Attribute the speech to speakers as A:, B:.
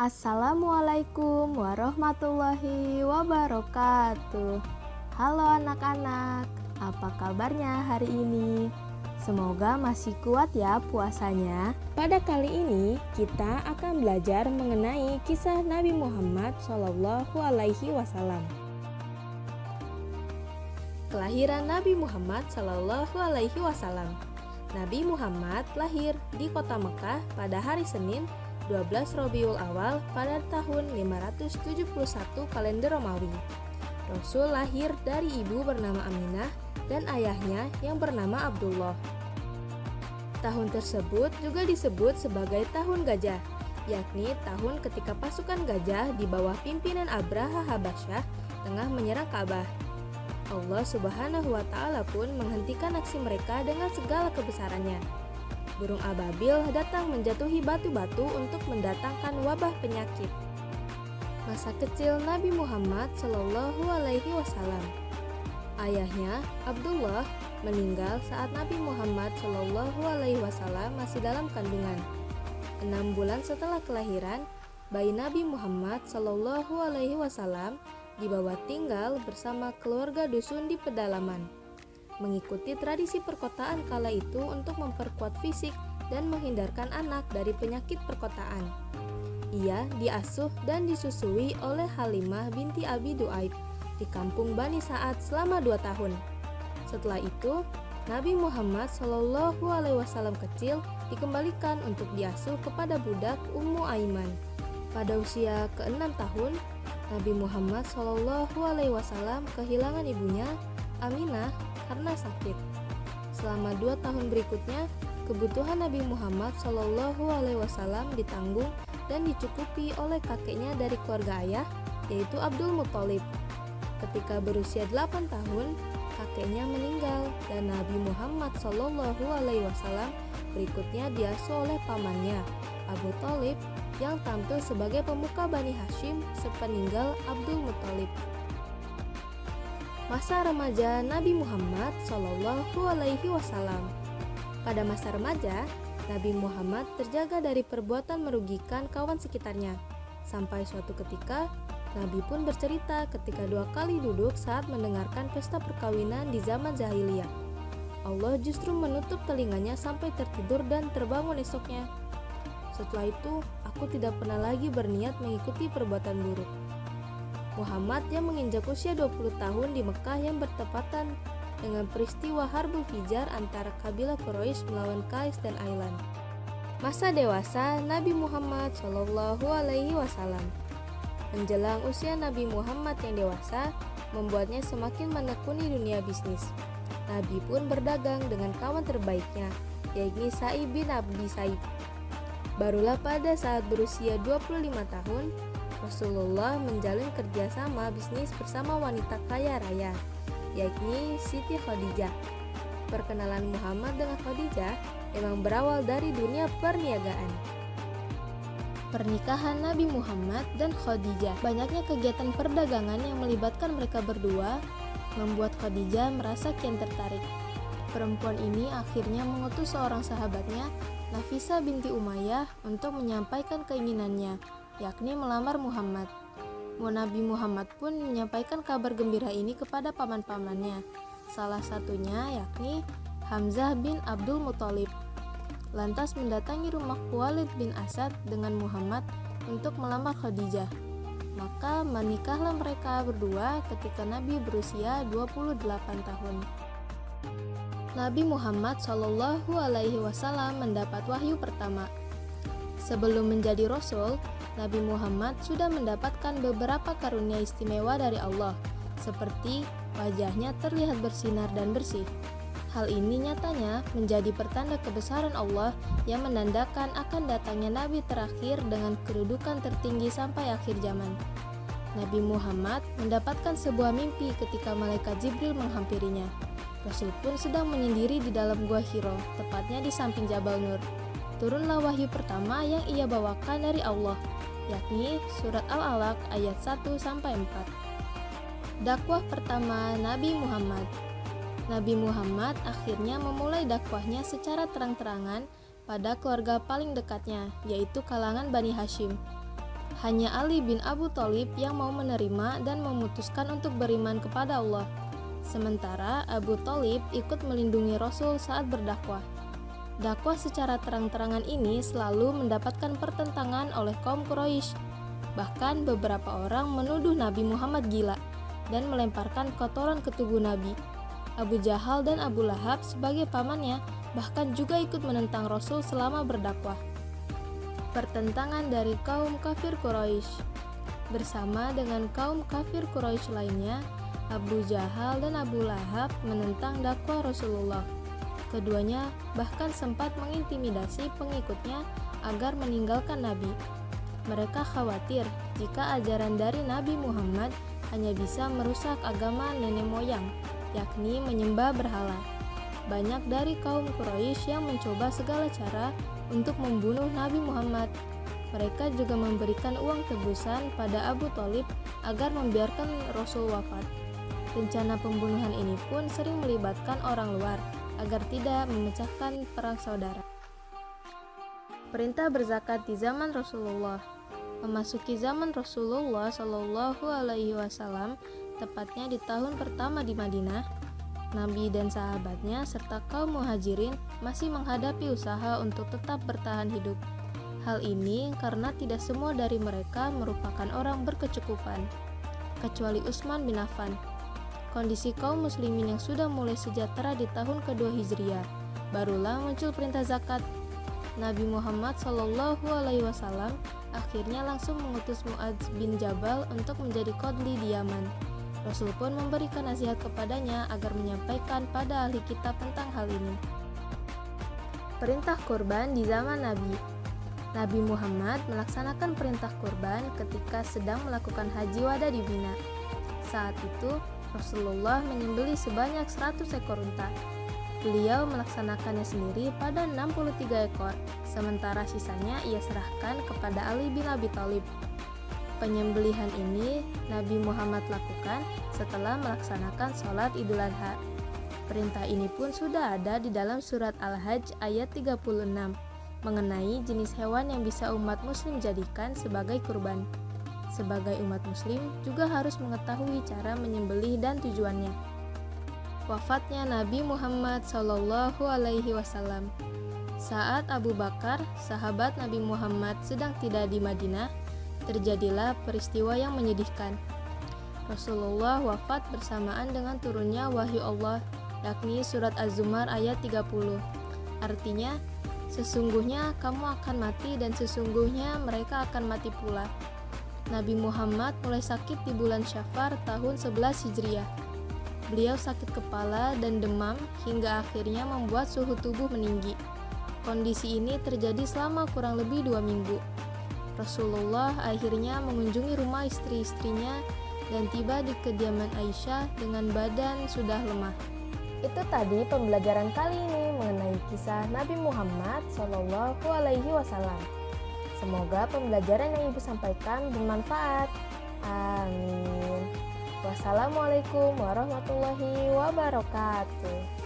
A: Assalamualaikum warahmatullahi wabarakatuh. Halo anak-anak, apa kabarnya hari ini? Semoga masih kuat ya puasanya. Pada kali ini kita akan belajar mengenai kisah Nabi Muhammad SAW. Kelahiran Nabi Muhammad SAW. Nabi Muhammad lahir di kota Mekah pada hari Senin 12 Rabiul Awal pada tahun 571 kalender Romawi. Rasul lahir dari ibu bernama Aminah dan ayahnya yang bernama Abdullah. Tahun tersebut juga disebut sebagai tahun gajah, yakni tahun ketika pasukan gajah di bawah pimpinan Abraha Habasyah tengah menyerang Ka'bah. Allah Subhanahu wa Ta'ala pun menghentikan aksi mereka dengan segala kebesarannya. Burung ababil datang menjatuhi batu-batu untuk mendatangkan wabah penyakit. Masa kecil Nabi Muhammad SAW. Ayahnya Abdullah meninggal saat Nabi Muhammad SAW masih dalam kandungan. 6 bulan setelah kelahiran, bayi Nabi Muhammad SAW dibawa tinggal bersama keluarga dusun di pedalaman, mengikuti tradisi perkotaan kala itu untuk memperkuat fisik dan menghindarkan anak dari penyakit perkotaan. Ia diasuh dan disusui oleh Halimah binti Abi Duaib di kampung Bani Sa'ad selama 2 tahun. Setelah itu, Nabi Muhammad SAW kecil dikembalikan untuk diasuh kepada budak Ummu Aiman. Pada usia ke-6 tahun, Nabi Muhammad SAW kehilangan ibunya, Aminah, karena sakit. Selama 2 tahun berikutnya, kebutuhan Nabi Muhammad SAW ditanggung dan dicukupi oleh kakeknya dari keluarga ayah, yaitu Abdul Muthalib. Ketika berusia 8 tahun, kakeknya meninggal dan Nabi Muhammad SAW berikutnya diasuh oleh pamannya, Abu Thalib, yang tampil sebagai pemuka Bani Hashim sepeninggal Abdul Muthalib. Masa remaja Nabi Muhammad SAW. Pada masa remaja, Nabi Muhammad terjaga dari perbuatan merugikan kawan sekitarnya. Sampai suatu ketika, Nabi pun bercerita ketika 2 kali duduk saat mendengarkan pesta perkawinan di zaman jahiliyah. Allah justru menutup telinganya sampai tertidur dan terbangun esoknya. Setelah itu, aku tidak pernah lagi berniat mengikuti perbuatan buruk. Muhammad yang menginjak usia 20 tahun di Mekah yang bertepatan dengan peristiwa Harbul Fijar antara kabilah Quraisy melawan Qais dan Ailan. Masa dewasa Nabi Muhammad SAW. Menjelang usia Nabi Muhammad yang dewasa, membuatnya semakin menekuni dunia bisnis. Nabi pun berdagang dengan kawan terbaiknya, yakni Sa'ib bin Abi Sa'ib. Barulah pada saat berusia 25 tahun, Rasulullah menjalin kerjasama bisnis bersama wanita kaya raya, yakni Siti Khadijah. Perkenalan Muhammad dengan Khadijah memang berawal dari dunia perniagaan. Pernikahan Nabi Muhammad dan Khadijah. Banyaknya kegiatan perdagangan yang melibatkan mereka berdua membuat Khadijah merasa kian tertarik. Perempuan ini akhirnya mengutus seorang sahabatnya, Nafisa binti Umayyah, untuk menyampaikan keinginannya, yakni melamar Muhammad. Nabi Muhammad pun menyampaikan kabar gembira ini kepada paman-pamannya, salah satunya yakni Hamzah bin Abdul Muthalib. Lantas mendatangi rumah Khalid bin Asad dengan Muhammad untuk melamar Khadijah. Maka menikahlah mereka berdua ketika Nabi berusia 28 tahun. Nabi Muhammad SAW mendapat wahyu pertama. Sebelum menjadi Rasul, Nabi Muhammad sudah mendapatkan beberapa karunia istimewa dari Allah, seperti wajahnya terlihat bersinar dan bersih. Hal ini nyatanya menjadi pertanda kebesaran Allah yang menandakan akan datangnya Nabi terakhir dengan kedudukan tertinggi sampai akhir zaman. Nabi Muhammad mendapatkan sebuah mimpi ketika malaikat Jibril menghampirinya. Rasul pun sedang menyendiri di dalam gua Hiro, tepatnya di samping Jabal Nur. Turunlah wahyu pertama yang ia bawakan dari Allah, yakni surat Al-Alaq ayat 1-4. Dakwah pertama Nabi Muhammad. Nabi Muhammad akhirnya memulai dakwahnya secara terang-terangan pada keluarga paling dekatnya, yaitu kalangan Bani Hashim. Hanya Ali bin Abu Thalib yang mau menerima dan memutuskan untuk beriman kepada Allah. Sementara Abu Thalib ikut melindungi Rasul saat berdakwah. Dakwah secara terang-terangan ini selalu mendapatkan pertentangan oleh kaum Quraisy. Bahkan beberapa orang menuduh Nabi Muhammad gila dan melemparkan kotoran ke tubuh Nabi. Abu Jahal dan Abu Lahab sebagai pamannya bahkan juga ikut menentang Rasul selama berdakwah. Pertentangan dari kaum kafir Quraisy. Bersama dengan kaum kafir Quraisy lainnya, Abu Jahal dan Abu Lahab menentang dakwah Rasulullah. Keduanya bahkan sempat mengintimidasi pengikutnya agar meninggalkan Nabi. Mereka khawatir jika ajaran dari Nabi Muhammad hanya bisa merusak agama nenek moyang, yakni menyembah berhala. Banyak dari kaum Quraisy yang mencoba segala cara untuk membunuh Nabi Muhammad. Mereka juga memberikan uang tebusan pada Abu Thalib agar membiarkan Rasul wafat. Rencana pembunuhan ini pun sering melibatkan orang luar agar tidak memecahkan perang saudara. Perintah berzakat di zaman Rasulullah. Memasuki zaman Rasulullah Shallallahu Alaihi Wasallam, tepatnya di tahun pertama di Madinah, Nabi dan sahabatnya serta kaum muhajirin masih menghadapi usaha untuk tetap bertahan hidup. Hal ini karena tidak semua dari mereka merupakan orang berkecukupan, kecuali Utsman bin Affan. Kondisi kaum muslimin yang sudah mulai sejahtera di tahun kedua Hijriah, barulah muncul perintah zakat. Nabi Muhammad SAW akhirnya langsung mengutus Muadz bin Jabal untuk menjadi qadli di Yaman. Rasul pun memberikan nasihat kepadanya agar menyampaikan pada ahli kitab tentang hal ini. Perintah kurban di zaman Nabi. Nabi Muhammad melaksanakan perintah kurban ketika sedang melakukan haji wada di Mina. Saat itu, Rasulullah menyembelih sebanyak 100 ekor unta. Beliau melaksanakannya sendiri pada 63 ekor, sementara sisanya ia serahkan kepada Ali bin Abi Thalib. Penyembelihan ini Nabi Muhammad lakukan setelah melaksanakan sholat Idul Adha. Perintah ini pun sudah ada di dalam surat Al-Hajj ayat 36 mengenai jenis hewan yang bisa umat muslim jadikan sebagai kurban. Sebagai umat muslim juga harus mengetahui cara menyembelih dan tujuannya. Wafatnya Nabi Muhammad Shallallahu Alaihi Wasallam. Saat Abu Bakar, sahabat Nabi Muhammad, sedang tidak di Madinah, terjadilah peristiwa yang menyedihkan. Rasulullah wafat bersamaan dengan turunnya wahyu Allah, yakni surat Az-Zumar ayat 30. Artinya, sesungguhnya kamu akan mati dan sesungguhnya mereka akan mati pula. Nabi Muhammad mulai sakit di bulan Syafar tahun 11 Hijriah. Beliau sakit kepala dan demam hingga akhirnya membuat suhu tubuh meninggi. Kondisi ini terjadi selama kurang lebih 2 minggu. Rasulullah akhirnya mengunjungi rumah istri-istrinya dan tiba di kediaman Aisyah dengan badan sudah lemah. Itu tadi pembelajaran kali ini mengenai kisah Nabi Muhammad Shallallahu Alaihi Wasallam. Semoga pembelajaran yang Ibu sampaikan bermanfaat. Amin. Wassalamualaikum warahmatullahi wabarakatuh.